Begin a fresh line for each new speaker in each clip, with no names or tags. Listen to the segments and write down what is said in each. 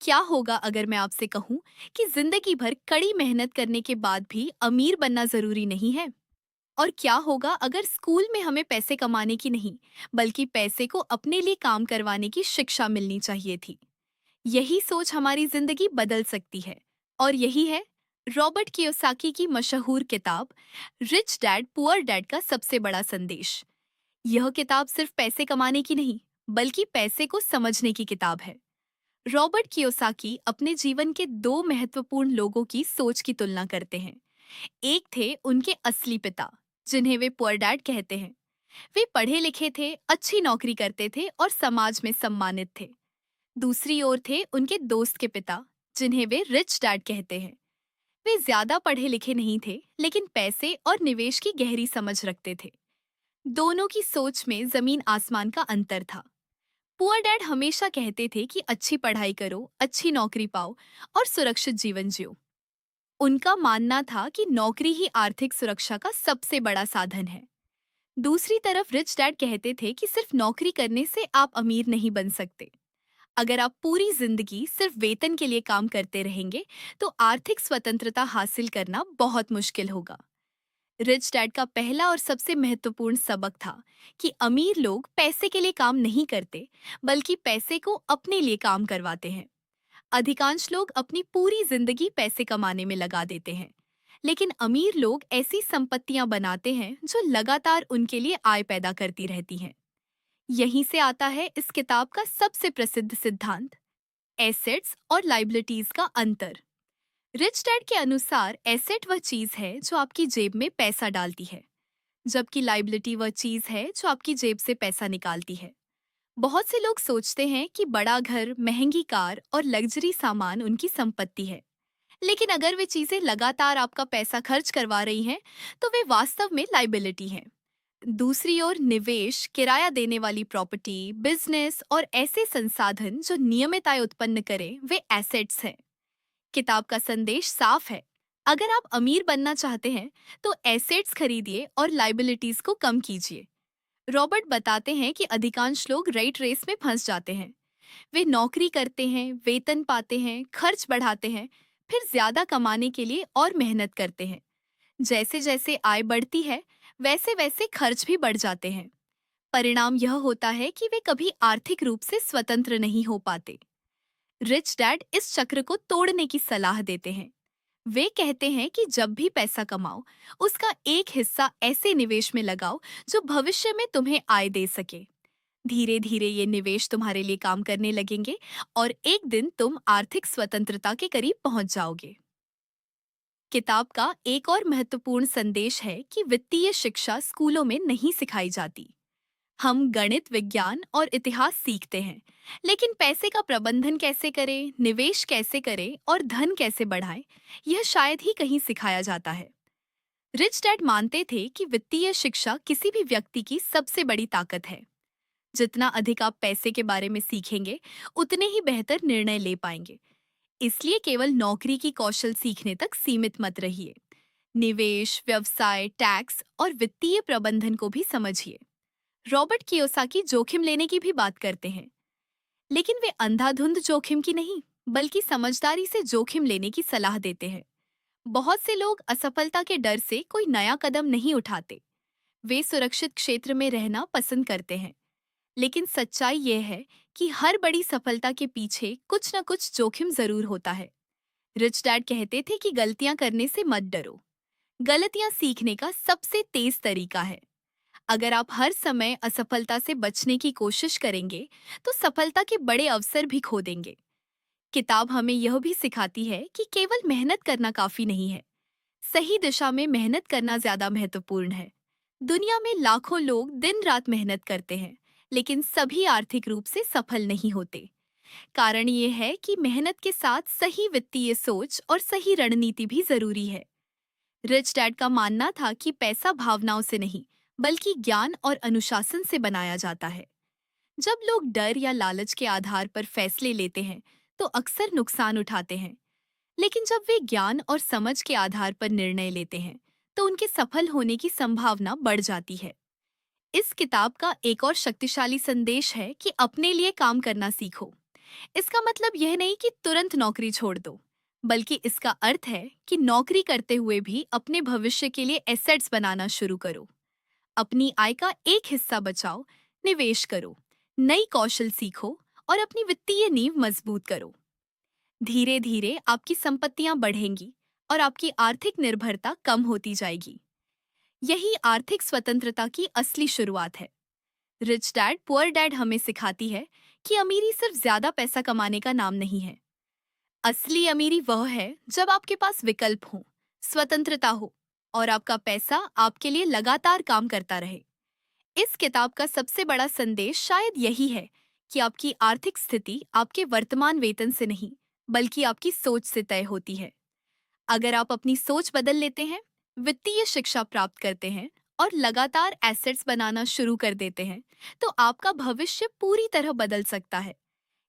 क्या होगा अगर मैं आपसे कहूं कि जिंदगी भर कड़ी मेहनत करने के बाद भी अमीर बनना जरूरी नहीं है? और क्या होगा अगर स्कूल में हमें पैसे कमाने की नहीं, बल्कि पैसे को अपने लिए काम करवाने की शिक्षा मिलनी चाहिए थी? यही सोच हमारी जिंदगी बदल सकती है। और यही है रॉबर्ट कियोसाकी की मशहूर किताब रिच डैड पुअर डैड का सबसे बड़ा संदेश। यह किताब सिर्फ पैसे कमाने की नहीं, बल्कि पैसे को समझने की किताब है। रॉबर्ट कियोसाकी अपने जीवन के दो महत्वपूर्ण लोगों की सोच की तुलना करते हैं। एक थे उनके असली पिता, जिन्हें वे पुअर डैड कहते हैं। वे पढ़े लिखे थे, अच्छी नौकरी करते थे और समाज में सम्मानित थे। दूसरी ओर थे उनके दोस्त के पिता, जिन्हें वे रिच डैड कहते हैं। वे ज्यादा पढ़े लिखे नहीं थे, लेकिन पैसे और निवेश की गहरी समझ रखते थे। दोनों की सोच में जमीन आसमान का अंतर था। पुअर डैड हमेशा कहते थे कि अच्छी पढ़ाई करो, अच्छी नौकरी पाओ और सुरक्षित जीवन जियो। उनका मानना था कि नौकरी ही आर्थिक सुरक्षा का सबसे बड़ा साधन है। दूसरी तरफ रिच डैड कहते थे कि सिर्फ नौकरी करने से आप अमीर नहीं बन सकते। अगर आप पूरी जिंदगी सिर्फ वेतन के लिए काम करते रहेंगे, तो आर्थिक स्वतंत्रता हासिल करना बहुत मुश्किल होगा। रिच डैड का पहला और सबसे महत्वपूर्ण सबक था कि अमीर लोग पैसे के लिए काम नहीं करते, बल्कि पैसे को अपने लिए काम करवाते हैं। अधिकांश लोग अपनी पूरी जिंदगी पैसे कमाने में लगा देते हैं, लेकिन अमीर लोग ऐसी संपत्तियां बनाते हैं जो लगातार उनके लिए आय पैदा करती रहती हैं। यहीं से आता है इस किताब का सबसे प्रसिद्ध सिद्धांत, एसेट्स और लाइबिलिटीज का अंतर। रिच डैड के अनुसार एसेट वह चीज है जो आपकी जेब में पैसा डालती है, जबकि लाइबिलिटी वह चीज है जो आपकी जेब से पैसा निकालती है। बहुत से लोग सोचते हैं कि बड़ा घर, महंगी कार और लग्जरी सामान उनकी संपत्ति है, लेकिन अगर वे चीजें लगातार आपका पैसा खर्च करवा रही हैं, तो वे वास्तव में लाइबिलिटी हैं। दूसरी ओर निवेश, किराया देने वाली प्रॉपर्टी, बिजनेस और ऐसे संसाधन जो नियमित आय उत्पन्न करें, वे एसेट्स हैं। किताब का संदेश साफ है। अगर आप अमीर बनना चाहते हैं, तो एसेट्स खरीदिए और लाइबिलिटीज को कम कीजिए। रॉबर्ट बताते हैं कि अधिकांश लोग रेट रेस में फंस जाते हैं। वे नौकरी करते हैं, वेतन पाते हैं, खर्च बढ़ाते हैं, फिर ज्यादा कमाने के लिए और मेहनत करते हैं। जैसे जैसे आय बढ़ती है, वैसे वैसे खर्च भी बढ़ जाते हैं। परिणाम यह होता है कि वे कभी आर्थिक रूप से स्वतंत्र नहीं हो पाते। रिच डैड इस चक्र को तोड़ने की सलाह देते हैं। वे कहते हैं कि जब भी पैसा कमाओ, उसका एक हिस्सा ऐसे निवेश में लगाओ जो भविष्य में तुम्हें आय दे सके। धीरे धीरे ये निवेश तुम्हारे लिए काम करने लगेंगे और एक दिन तुम आर्थिक स्वतंत्रता के करीब पहुंच जाओगे। किताब का एक और महत्वपूर्ण संदेश है कि वित्तीय शिक्षा स्कूलों में नहीं सिखाई जाती। हम गणित, विज्ञान और इतिहास सीखते हैं, लेकिन पैसे का प्रबंधन कैसे करें, निवेश कैसे करें और धन कैसे बढ़ाएं, यह शायद ही कहीं सिखाया जाता है। रिच डैड मानते थे कि वित्तीय शिक्षा किसी भी व्यक्ति की सबसे बड़ी ताकत है। जितना अधिक आप पैसे के बारे में सीखेंगे, उतने ही बेहतर निर्णय ले पाएंगे। इसलिए केवल नौकरी की कौशल सीखने तक सीमित मत रहिए। निवेश, व्यवसाय, टैक्स और वित्तीय प्रबंधन को भी समझिए। रॉबर्ट कियोसाकी जोखिम लेने की भी बात करते हैं, लेकिन वे अंधाधुंध जोखिम की नहीं, बल्कि समझदारी से जोखिम लेने की सलाह देते हैं। बहुत से लोग असफलता के डर से कोई नया कदम नहीं उठाते। वे सुरक्षित क्षेत्र में रहना पसंद करते हैं। लेकिन सच्चाई यह है कि हर बड़ी सफलता के पीछे कुछ न कुछ जोखिम जरूर होता है। रिच डैड कहते थे कि गलतियां करने से मत डरो। गलतियां सीखने का सबसे तेज तरीका है। अगर आप हर समय असफलता से बचने की कोशिश करेंगे, तो सफलता के बड़े अवसर भी खो देंगे। किताब हमें यह भी सिखाती है कि केवल मेहनत करना काफी नहीं है, सही दिशा में मेहनत करना ज्यादा महत्वपूर्ण है। दुनिया में लाखों लोग दिन रात मेहनत करते हैं, लेकिन सभी आर्थिक रूप से सफल नहीं होते। कारण ये है कि मेहनत के साथ सही वित्तीय सोच और सही रणनीति भी जरूरी है। रिच डैड का मानना था कि पैसा भावनाओं से नहीं, बल्कि ज्ञान और अनुशासन से बनाया जाता है। जब लोग डर या लालच के आधार पर फैसले लेते हैं, तो अक्सर नुकसान उठाते हैं। लेकिन जब वे ज्ञान और समझ के आधार पर निर्णय लेते हैं, तो उनके सफल होने की संभावना बढ़ जाती है। इस किताब का एक और शक्तिशाली संदेश है कि अपने लिए काम करना सीखो। इसका मतलब यह नहीं कि तुरंत नौकरी छोड़ दो, बल्कि इसका अर्थ है कि नौकरी करते हुए भी अपने भविष्य के लिए एसेट्स बनाना शुरू करो। अपनी आय का एक हिस्सा बचाओ, निवेश करो, नई कौशल सीखो और अपनी वित्तीय नींव मजबूत करो। धीरे धीरे आपकी संपत्तियां बढ़ेंगी और आपकी आर्थिक निर्भरता कम होती जाएगी। यही आर्थिक स्वतंत्रता की असली शुरुआत है। रिच डैड पुअर डैड हमें सिखाती है कि अमीरी सिर्फ ज्यादा पैसा कमाने का नाम नहीं है। असली अमीरी वह है जब आपके पास विकल्प हो, स्वतंत्रता हो और आपका पैसा आपके लिए लगातार काम करता रहे। इस किताब का सबसे बड़ा संदेश शायद यही है कि आपकी आर्थिक स्थिति आपके वर्तमान वेतन से नहीं, बल्कि आपकी सोच से तय होती है। अगर आप अपनी सोच बदल लेते हैं, वित्तीय शिक्षा प्राप्त करते हैं और लगातार एसेट्स बनाना शुरू कर देते हैं, तो आपका भविष्य पूरी तरह बदल सकता है।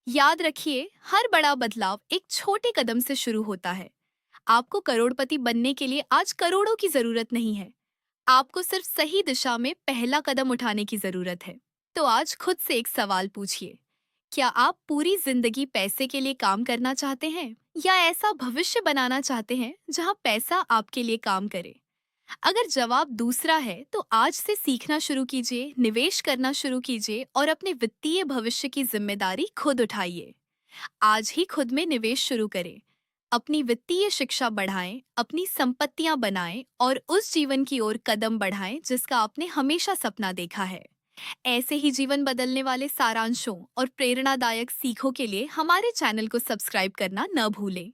याद रखिए, हर बड़ा बदलाव एक छोटे कदम से शुरू होता है। आपको करोड़पति बनने के लिए आज करोड़ों की जरूरत नहीं है। आपको सिर्फ सही दिशा में पहला कदम उठाने की जरूरत है। तो आज खुद से एक सवाल पूछिए, क्या आप पूरी जिंदगी पैसे के लिए काम करना चाहते हैं या ऐसा भविष्य बनाना चाहते हैं जहां पैसा आपके लिए काम करे? अगर जवाब दूसरा है, तो आज से सीखना शुरू कीजिए, निवेश करना शुरू कीजिए और अपने वित्तीय भविष्य की जिम्मेदारी खुद उठाइए। आज ही खुद में निवेश शुरू करें, अपनी वित्तीय शिक्षा बढ़ाएं, अपनी संपत्तियां बनाएं और उस जीवन की ओर कदम बढ़ाएं जिसका आपने हमेशा सपना देखा है। ऐसे ही जीवन बदलने वाले सारांशों और प्रेरणादायक सीखों के लिए हमारे चैनल को सब्सक्राइब करना न भूलें।